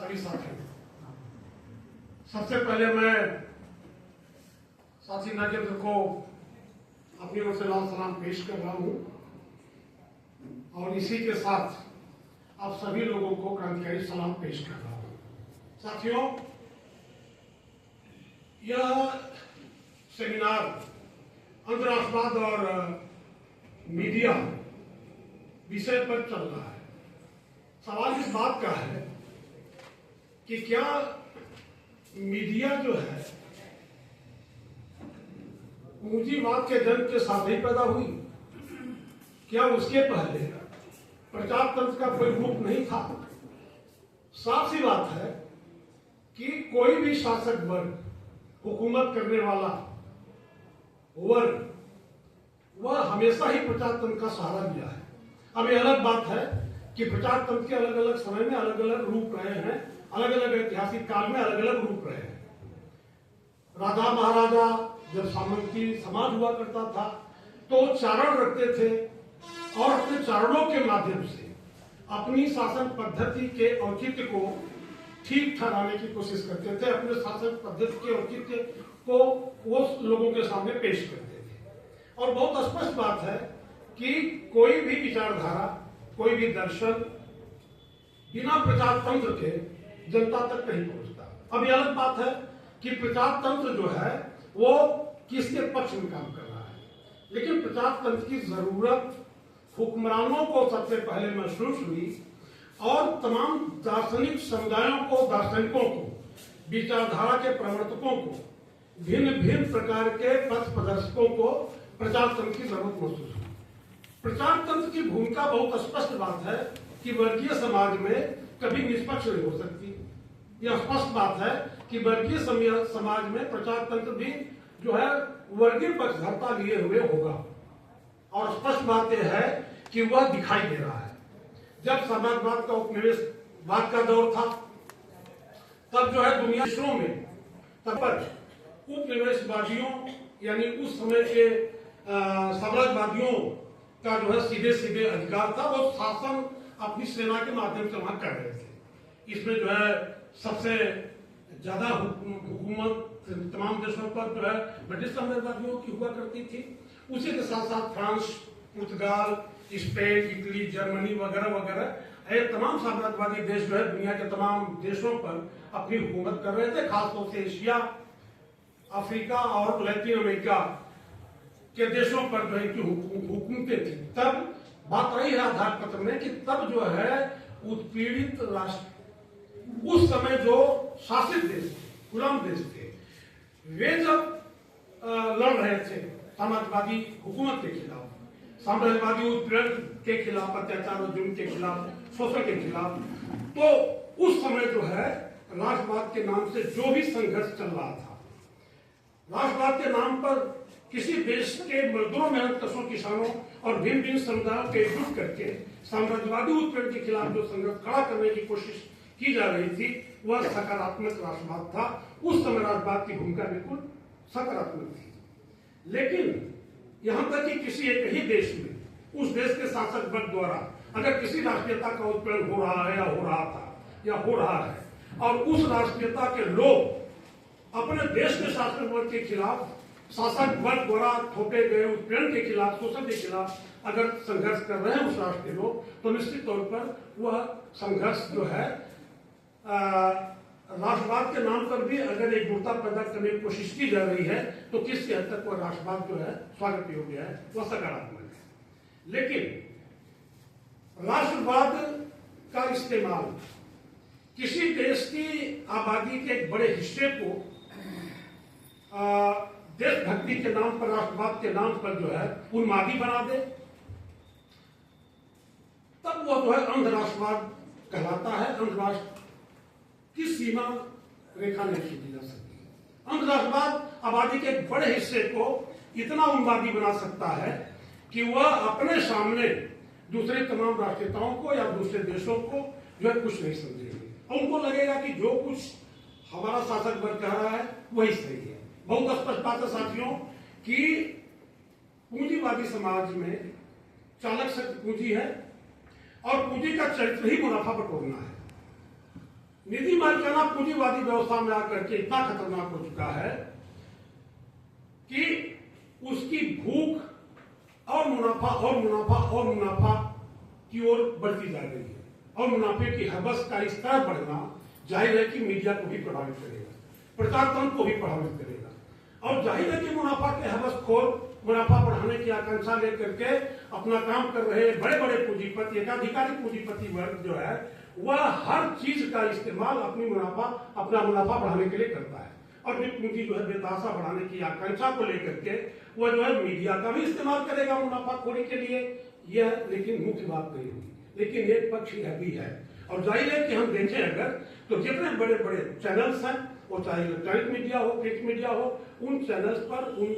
सभी साथियों, सबसे पहले मैं साथी नागेंद्र को अपनी ओर से लाल सलाम पेश कर रहा हूं और इसी के साथ आप सभी लोगों को क्रांतिकारी सलाम पेश कर रहा हूं। साथियों, यह सेमिनार अंतर्राष्ट्रवाद और मीडिया विषय पर चल रहा है। सवाल इस बात का है कि क्या मीडिया जो है पूंजीवाद के जन्म के साथ ही पैदा हुई? क्या उसके पहले प्रचार तंत्र का कोई रूप नहीं था? साफ सी बात है कि कोई भी शासक वर्ग, हुकूमत करने वाला वर्ग, वह हमेशा ही प्रचार तंत्र का सहारा लिया है। अब ये अलग बात है कि प्रचार तंत्र के अलग अलग समय में अलग अलग रूप रहे हैं, अलग अलग ऐतिहासिक काल में अलग अलग रूप रहे हैं। राजा महाराजा जब सामंती समाज हुआ करता था तो चारण रखते थे और अपने चारणों के माध्यम से अपनी शासन पद्धति के औचित्य को ठीक ठहराने की कोशिश करते थे, अपने शासन पद्धति के औचित्य को वो लोगों के सामने पेश करते थे। और बहुत स्पष्ट बात है कि कोई भी विचारधारा, कोई भी दर्शन बिना प्रचार तंत्र के जनता तक नहीं पहुंचता। अब ये अलग बात है कि प्रचार तंत्र जो है वो किसके पक्ष में काम कर रहा है, लेकिन प्रचार तंत्र की जरूरत हुक्मरानों को सबसे पहले महसूस हुई और तमाम दार्शनिक समुदायों को, दार्शनिकों को, विचारधारा के प्रवर्तकों को, भिन्न भिन्न प्रकार के पथ प्रदर्शकों को प्रचार तंत्र की जरूरत महसूस हुई। प्रचार तंत्र की भूमिका बहुत स्पष्ट बात है कि वर्गीय समाज में कभी निष्पक्ष नहीं हो सकती। यह स्पष्ट बात है कि वर्गीय समाज में प्रचार तंत्र भी जो है वर्गीय पक्षधरता लिए हुए होगा। और स्पष्ट बात यह है कि वह दिखाई दे रहा है। जब साम्राज्यवाद का उपनिवेशवाद का दौर था तब जो है दुनिया देशों में तब उपनिवेशवादियों यानी उस समय के साम्राज्यवादियों का जो है सीधे सीधे अधिकार था, वो शासन अपनी सेना के माध्यम से वहां कर रहे थे। इसमें जो है सबसे ज्यादा हुकूमत तमाम देशों पर जो है ब्रिटिश साम्राज्यवादियों की हुआ करती थी। उसी के साथ साथ फ्रांस, पुर्तगाल, स्पेन, इटली, जर्मनी वगैरह वगैरह ये तमाम साम्राज्यवादी देश जो है दुनिया के तमाम देशों पर अपनी हुकूमत कर रहे थे। खासतौर से एशिया, अफ्रीका और लैटिन अमेरिका के देशों पर जो है हुकूमतें थी। तब बात रही है आधार पत्र में कि तब जो है उत्पीड़ित राष्ट्र, उस समय जो शासित देश थे, गुलाम देश थे, वे जब लड़ रहे थे साम्राज्यवादी हुकूमत के खिलाफ, साम्राज्यवादी उत्पीड़न के खिलाफ, अत्याचार और जुल्म के खिलाफ, शोषण के खिलाफ, तो उस समय जो है राष्ट्रवाद के नाम से जो भी संघर्ष चल रहा था, राष्ट्रवाद के नाम पर किसी देश के मजदूरों, मेहनतकशों, किसानों और भिन्न भिन्न समुदायों के एकजुट करके साम्राज्यवादी उत्पीड़न के खिलाफ जो संघर्ष खड़ा करने की कोशिश की जा रही थी, वह सकारात्मक राष्ट्रवाद था। उस समय राष्ट्रवाद की भूमिका बिल्कुल सकारात्मक थी। लेकिन यहां तक कि किसी एक ही देश में उस देश के शासक वर्ग द्वारा अगर किसी राष्ट्रीयता का उत्पीड़न हो रहा है या हो रहा था या हो रहा है और उस राष्ट्रीयता के लोग अपने देश के शासक वर्ग के खिलाफ, शासक वर्ग द्वारा थोपे गए उत्पीड़न के खिलाफ, शोषण के खिलाफ अगर संघर्ष कर रहे हैं उस राष्ट्र के लोग, तो निश्चित तौर पर वह संघर्ष जो है राष्ट्रवाद के नाम पर भी अगर एकजुटता पैदा करने की कोशिश की जा रही है तो किस हद तक वह राष्ट्रवाद जो है स्वागत योग्य है, वह सकारात्मक है। लेकिन राष्ट्रवाद का इस्तेमाल किसी देश की आबादी के एक बड़े हिस्से को देशभक्ति के नाम पर, राष्ट्रवाद के नाम पर जो है उन्मादी बना दे, तब वह जो है अंधराष्ट्रवाद कहलाता है। अंधराष्ट्र की सीमा रेखा नहीं खींची जा सकती। अंधराष्ट्रवाद आबादी के एक बड़े हिस्से को इतना उन्मादी बना सकता है कि वह अपने सामने दूसरे तमाम राष्ट्रीयताओं को या दूसरे देशों को जो है कुछ नहीं समझेंगे। उनको लगेगा कि जो कुछ हमारा शासक वर्ग कह रहा है वही सही है। बहुत स्पष्ट बात है साथियों कि पूंजीवादी समाज में चालक शक्ति पूंजी है और पूंजी का चरित्र ही मुनाफा बटोरना है। निधि मालिकाना पूंजीवादी व्यवस्था में आकर के इतना खतरनाक हो चुका है कि उसकी भूख और मुनाफा और मुनाफा और मुनाफा की ओर बढ़ती जा रही है, और मुनाफे की हवस का इस तरह बढ़ना जाहिर है कि मीडिया को भी प्रभावित करेगा, प्रचार तंत्र को भी प्रभावित करेगा, और जाहिर है कि मुनाफा के हवसखोर मुनाफा बढ़ाने की आकांक्षा लेकर के अपना काम कर रहे बड़े बड़े पूंजीपति, एकाधिकारी पूंजीपति वर्ग जो है वह हर चीज का इस्तेमाल अपना मुनाफा बढ़ाने के लिए करता है, और भी पूंजी जो है बेतहाशा बढ़ाने की आकांक्षा को लेकर के वह जो है मीडिया का भी इस्तेमाल करेगा मुनाफाखोरी के लिए। यह लेकिन मुख्य बात नहीं होगी, लेकिन एक पक्ष यह भी है, और जाहिर है कि हम देखें अगर तो जितने बड़े बड़े चैनल्स हैं, वो चाहे इलेक्ट्रॉनिक मीडिया हो, प्रिंट मीडिया हो, उन चैनल्स पर, उन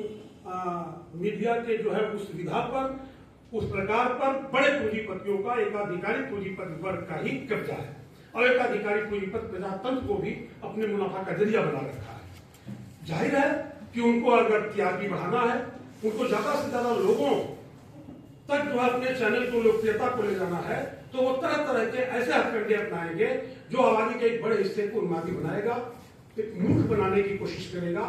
मीडिया के जो है उस विधा पर, उस प्रकार पर बड़े पूंजीपतियों का, एकाधिकारी पूंजीपति वर्ग का ही कब्जा है, और एकाधिकारी पूंजीपति प्रजातंत्र को भी अपने मुनाफा का जरिया बना रखा है। जाहिर है कि उनको अगर टीआरपी बढ़ाना है, उनको ज्यादा से ज्यादा लोगों तक जो अपने चैनल को लोकप्रियता को ले जाना है, तो वो तरह तरह के ऐसे हथकंडे अपनाएंगे जो आबादी के एक बड़े हिस्से को उन्मादी बनाएगा, मूर्ख बनाने की कोशिश करेगा,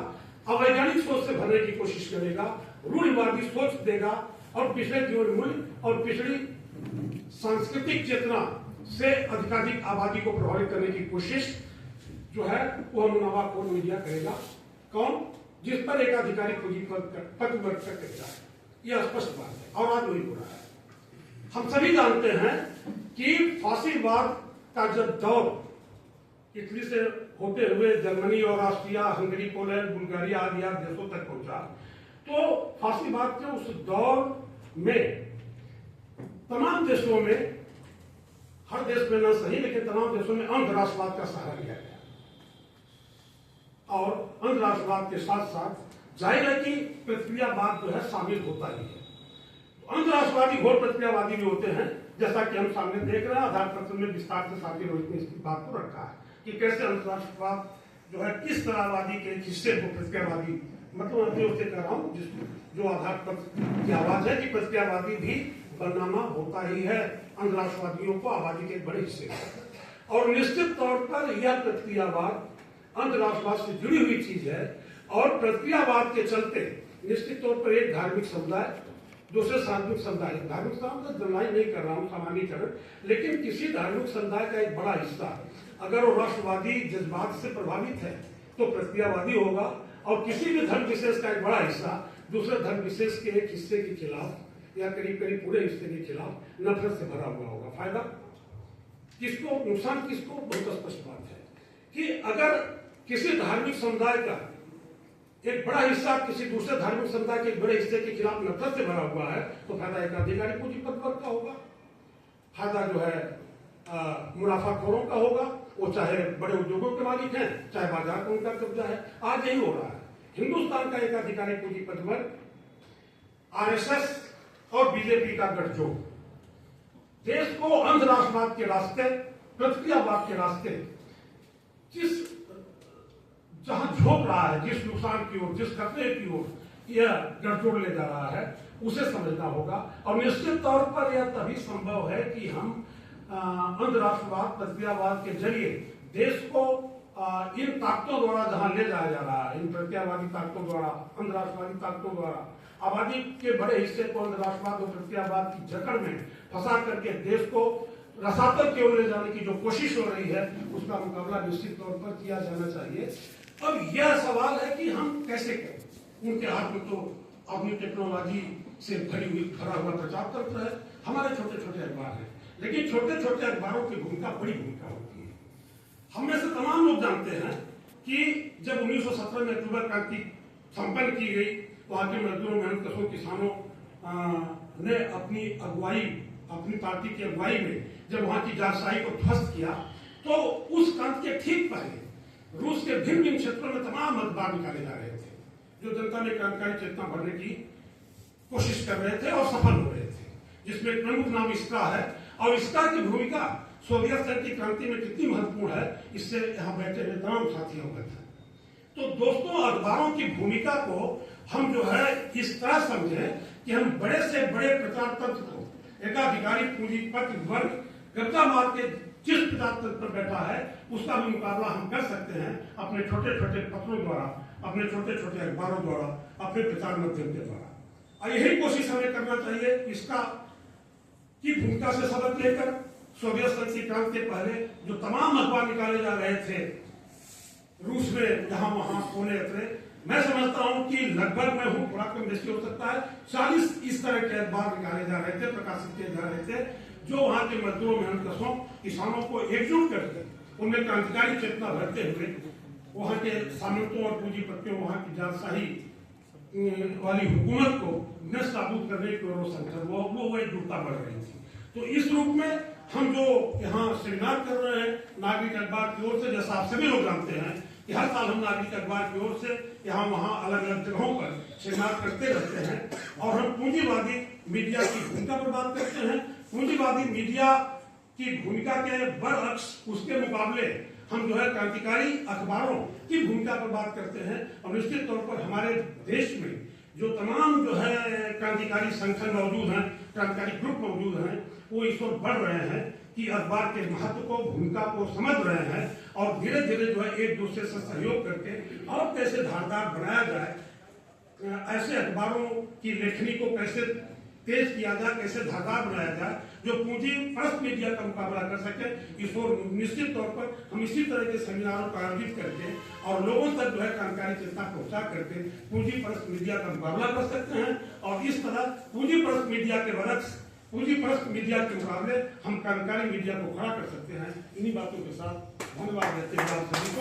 अवैज्ञानिक सोच से भरने की कोशिश करेगा, रूढ़िवादी सोच देगा, और पिछड़े जीवन मूल्य और पिछड़ी सांस्कृतिक चेतना से अधिकाधिक आबादी को प्रभावित करने की कोशिश जो है वह मुनाफाखोर मीडिया करेगा। कौन? जिस पर एकाधिकारी पूंजीपति वर्ग का कब्जा है, यह स्पष्ट बात है, और आज वही हो रहा है। हम सभी जानते हैं कि फासीवाद का जब दौर इटली से होते हुए जर्मनी और ऑस्ट्रिया, हंगरी, पोलैंड, बुल्गारिया आदि देशों तक पहुंचा, तो फासीवाद के उस दौर में तमाम देशों में, हर देश में न सही लेकिन तमाम देशों में अंधराष्ट्रवाद का सहारा लिया गया, और अंधराष्ट्रवाद के साथ साथ जाहिर है कि प्रतिक्रियावाद जो है शामिल होता ही है। अंधराष्ट्रवादी घोर प्रतिक्रियावादी भी होते हैं, जैसा कि हम सामने देख रहे हैं। आधार पत्र में विस्तार से साथी रोहित ने इस बात को रखा है कि कैसे अंतरराष्ट्रवाद जो है किस तरहवादी के हिस्से को प्रतिक्रियावादी, मतलब मैं उससे कह रहा हूँ जो आधार पत्र की आवाज है कि प्रतिक्रियावादी भी बनाना होता ही है अंतरराष्ट्रवादियों को आबादी के एक बड़े हिस्से को। और निश्चित तौर पर यह प्रतिक्रियावाद अंतरराष्ट्रवाद से जुड़ी हुई चीज है, और प्रतिक्रियावाद के चलते निश्चित तौर पर एक धार्मिक समुदाय दूसरे सामाजिक समुदाय, धार्मिक समुदाय दलाई नहीं कर रहा हूँ सामान्यीकरण, लेकिन किसी धार्मिक समुदाय का एक बड़ा हिस्सा अगर वो राष्ट्रवादी जज्बात से प्रभावित है तो प्रतिक्रियावादी होगा, और किसी भी धर्म विशेष का एक बड़ा हिस्सा दूसरे धर्म विशेष के एक हिस्से के खिलाफ या करीब करीब पूरे हिस्से के खिलाफ नफरत से भरा हुआ होगा। फायदा किसको, नुकसान किसको? बहुत स्पष्ट बात है कि अगर किसी धार्मिक समुदाय का एक बड़ा हिस्सा किसी दूसरे धार्मिक समुदाय के एक बड़े हिस्से के खिलाफ नफरत से भरा हुआ है, तो फायदा एकाधिकारी पूंजीपति वर्ग का होगा, फायदा जो है मुनाफाखोरों का होगा, वो चाहे बड़े उद्योगों के मालिक हैं, चाहे बाजार का उनका कब्जा है। आज यही हो रहा है। हिंदुस्तान का एकाधिकारी पूंजीपति वर्ग, आरएसएस और बीजेपी का गठजोड़ देश को अंधराष्ट्रवाद के रास्ते, प्रतिक्रियावाद के रास्ते जिस जहां झोंक रहा है, जिस नुकसान की ओर, जिस खतरे की ओर यह गठजोड़ ले जा रहा है, उसे समझना होगा। और निश्चित तौर पर यह तभी संभव है कि हम अंधराष्ट्रवाद, प्रतिक्रियावाद के जरिए देश को इन ताकतों द्वारा जहां ले जाया जा रहा है, इन प्रतिक्रियावादी ताकतों द्वारा, अंधराष्ट्रवादी ताकतों द्वारा आबादी के बड़े हिस्से को अंधराष्ट्रवाद और प्रतिक्रियावाद की जकड़ में फंसा करके देश को रसातल की ओर ले जाने की जो कोशिश हो रही है, उसका मुकाबला निश्चित तौर पर किया जाना चाहिए। अब यह सवाल है कि हम कैसे करें। उनके हाथ में तो आधुनिक टेक्नोलॉजी से भरा हुआ प्रचार तंत्र है, हमारे छोटे छोटे अखबार हैं, लेकिन छोटे छोटे अखबारों की भूमिका बड़ी भूमिका होती है। हम में से तमाम लोग जानते हैं कि जब 1917 में अक्टूबर क्रांति संपन्न की गई, वहां के मजदूरों, मेहनतकशों, किसानों ने अपनी अगुवाई, अपनी पार्टी की अगुवाई में जब वहां की जारशाही को ध्वस्त किया, तो उस क्रांति के ठीक पहले रूस के भिन्न भिन्न क्षेत्रों में तमाम अखबार निकाले जा रहे थे, जो जनता में क्रांतिकारी चेतना भरने की कोशिश कर रहे थे और सफल हो रहे थे, जिसमें एक प्रमुख नाम इसका है। और इसका की भूमिका सोवियत संघ की क्रांति में कितनी महत्वपूर्ण है, इससे यहाँ बैठे हुए तमाम साथी अवगत हैं। तो दोस्तों, अखबारों की भूमिका को हम जो है इस तरह समझें कि हम बड़े से बड़े प्रचार तंत्र को एकाधिकारी पूंजीपति वर्ग कब्जा मार के जिस प्रजातंत्र पर बैठा है उसका भी मुकाबला हम कर सकते हैं अपने छोटे छोटे पत्रों द्वारा, अपने छोटे छोटे अखबारों द्वारा, अपने प्रचार माध्यम के द्वारा। और यही कोशिश हमें करना चाहिए इसका की भूमिका से सबक लेकर सोवियत संघ की क्रांति के पहले जो तमाम अखबार निकाले जा रहे थे रूस में, जहां वहां कोने अतरे, मैं समझता हूं कि लगभग मैं हूं, थोड़ा कम बेशी हो सकता है, 40 इस तरह के अखबार निकाले जा रहे थे, प्रकाशित किए जा रहे थे, जो वहां के मजदूरों, मेहनतकशों, किसानों को एकजुट करके उनमें क्रांतिकारी चेतना भरते हुए वहां के सामंतों और पूंजीपतियों, वहां की जातशाही वाली हुकूमत को नष्ट नाबूद करने की ओर संकल्प वो एकजुटता बढ़ रही थी। तो इस रूप में हम जो यहाँ सेमिनार कर रहे हैं नागरिक अखबार की ओर से, जैसा आप सभी लोग जानते हैं कि हर साल हम नागरिक अखबार की ओर से यहाँ वहाँ अलग अलग जगहों पर सेमिनार करते रहते हैं और हम पूंजीवादी मीडिया की भूमिका पर बात करते हैं। पूंजीवादी मीडिया की भूमिका के बरअक्स उसके मुकाबले हम जो है क्रांतिकारी अखबारों की भूमिका पर बात करते हैं। और निश्चित तौर पर हमारे देश में जो तमाम जो है क्रांतिकारी संगठन मौजूद हैं, क्रांतिकारी ग्रुप मौजूद हैं, वो इस ओर बढ़ रहे हैं कि अखबार के महत्व को, भूमिका को समझ रहे हैं और धीरे धीरे जो है एक दूसरे से सहयोग करके और कैसे धारदार बनाया जाए, ऐसे अखबारों की लेखनी को कैसे तेज किया जाए, कैसे धारदार बनाया जाए जो पूंजी परस्त मीडिया का मुकाबला कर सके। इस ओर निश्चित तौर पर हम इसी तरह के सेमिनारों का आयोजित करके और लोगों तक जो है क्रांतिकारी चेतना पहुंचा करके पूंजी परस्त मीडिया का मुकाबला कर सकते हैं। और इस तरह पूंजी परस्त मीडिया के बरक्स पूंजी परस्त मीडिया के मुकाबले हम क्रांतिकारी मीडिया को खड़ा कर सकते हैं। इन्हीं बातों के साथ धन्यवाद देते हुए आप सभी को